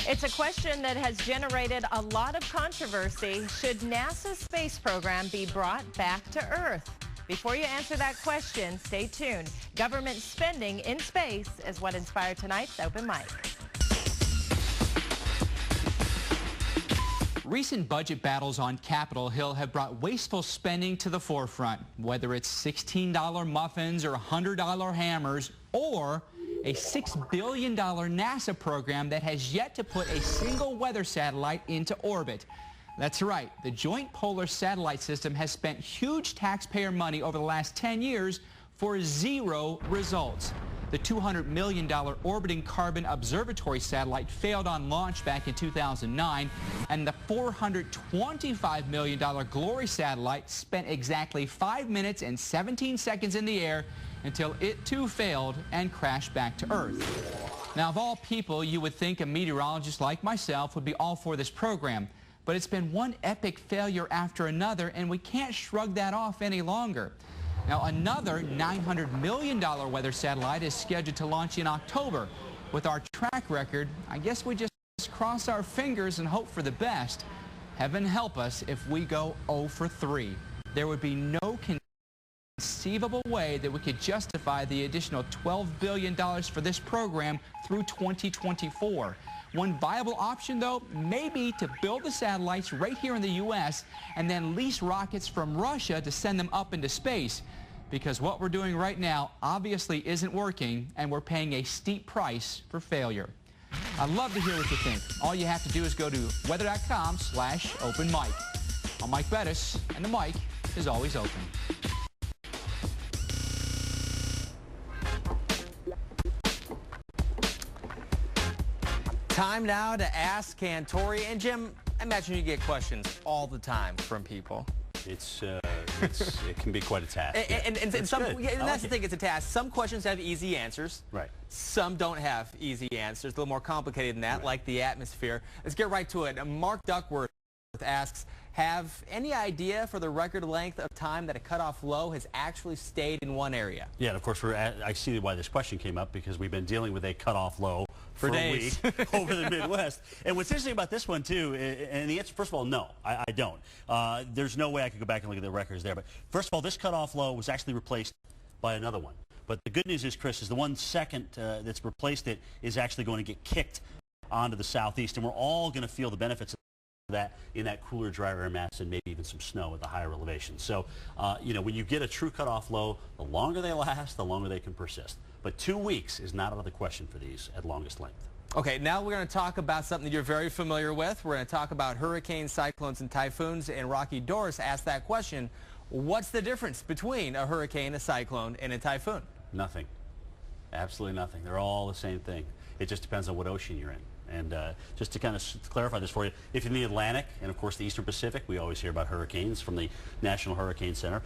It's a question that has generated a lot of controversy. Should NASA's space program be brought back to Earth? Before you answer that question, stay tuned. Government spending in space is what inspired tonight's Open Mic. Recent budget battles on Capitol Hill have brought wasteful spending to the forefront, whether it's $16 muffins or $100 hammers, or a $6 billion NASA program that has yet to put a single weather satellite into orbit. That's right, the Joint Polar Satellite System has spent huge taxpayer money over the last 10 years for zero results. The $200 million orbiting carbon observatory satellite failed on launch back in 2009, and the $425 million Glory satellite spent exactly 5 minutes and 17 seconds in the air until it too failed and crashed back to Earth. Now, of all people, you would think a meteorologist like myself would be all for this program, but it's been one epic failure after another, and we can't shrug that off any longer. Now, another $900 million weather satellite is scheduled to launch in October. With our track record, I guess we just cross our fingers and hope for the best. Heaven help us if we go 0 for 3. There would be no conceivable way that we could justify the additional $12 billion for this program through 2024. One viable option, though, may be to build the satellites right here in the U.S. and then lease rockets from Russia to send them up into space. Because what we're doing right now obviously isn't working, and we're paying a steep price for failure. I'd love to hear what you think. All you have to do is go to weather.com/openmic. I'm Mike Bettis, and the mic is always open. Time now to ask Cantore. And Jim, I imagine you get questions all the time from people. It can be quite a task. And that's the thing, it's a task. Some questions have easy answers. Right. Some don't have easy answers. A little more complicated than that, right, like the atmosphere. Let's get right to it. Mark Duckworth asks, have any idea for the record length of time that a cutoff low has actually stayed in one area? Yeah, and of course, I see why this question came up, because we've been dealing with a cutoff low for days. a week over the Midwest. And what's interesting about this one, too, and the answer, first of all, no, I don't. There's no way I could go back and look at the records there. But first of all, this cutoff low was actually replaced by another one. But the good news is, Chris, is the 1 second that's replaced it is actually going to get kicked onto the southeast, and we're all going to feel the benefits of that in that cooler, drier air mass, and maybe even some snow at the higher elevation. So, you know, when you get a true cutoff low, the longer they last, the longer they can persist. But 2 weeks is not out of the question for these at longest length. Okay, now we're going to talk about something that you're very familiar with. We're going to talk about hurricanes, cyclones, and typhoons. And Rocky Doris asked that question. What's the difference between a hurricane, a cyclone, and a typhoon? Nothing. Absolutely nothing. They're all the same thing. It just depends on what ocean you're in. And just to kind of clarify this for you, if you're in the Atlantic and, of course, the Eastern Pacific, we always hear about hurricanes from the National Hurricane Center.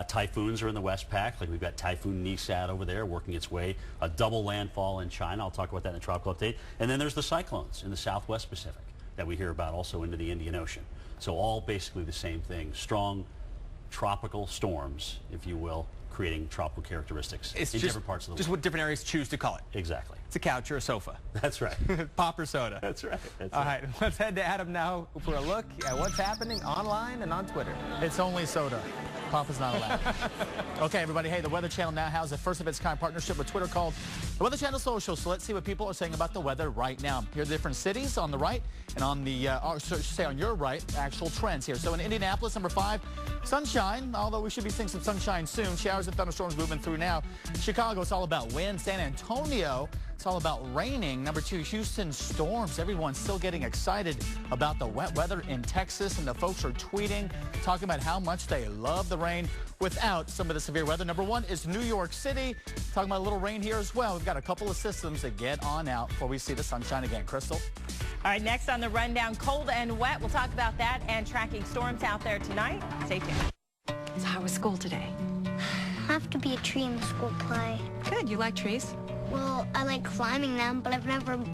Typhoons are in the West Pac, like we've got Typhoon Nisat over there working its way, a double landfall in China. I'll talk about that in a tropical update. And then there's the cyclones in the Southwest Pacific that we hear about also into the Indian Ocean. So all basically the same thing, strong tropical storms, if you will, creating tropical characteristics in different parts of the world. Just what different areas choose to call it. Exactly. It's a couch or a sofa. That's right. Pop or soda. That's right. That's All right, let's head to Adam now for a look at what's happening online and on Twitter. It's only soda. Pop is not allowed. Okay, everybody. Hey, the Weather Channel now has a first-of-its-kind partnership with Twitter called the Weather Channel Social. So let's see what people are saying about the weather right now. Here are the different cities on the right, and on the, on your right, actual trends here. So in Indianapolis, number 5, sunshine, although we should be seeing some sunshine soon. Showers and thunderstorms moving through now. Chicago, it's all about wind. San Antonio, it's all about raining. Number 2, Houston, storms. Everyone's still getting excited about the wet weather in Texas, and the folks are tweeting, talking about how much they love the rain without some of the severe weather. Number 1 is New York City. Talking about a little rain here as well. We've got a couple of systems to get on out before we see the sunshine again. Crystal? All right, next on the rundown, cold and wet. We'll talk about that and tracking storms out there tonight. Stay tuned. So how was school today? I have to be a tree in the school play. Good. You like trees? Well, I like climbing them, but I've never been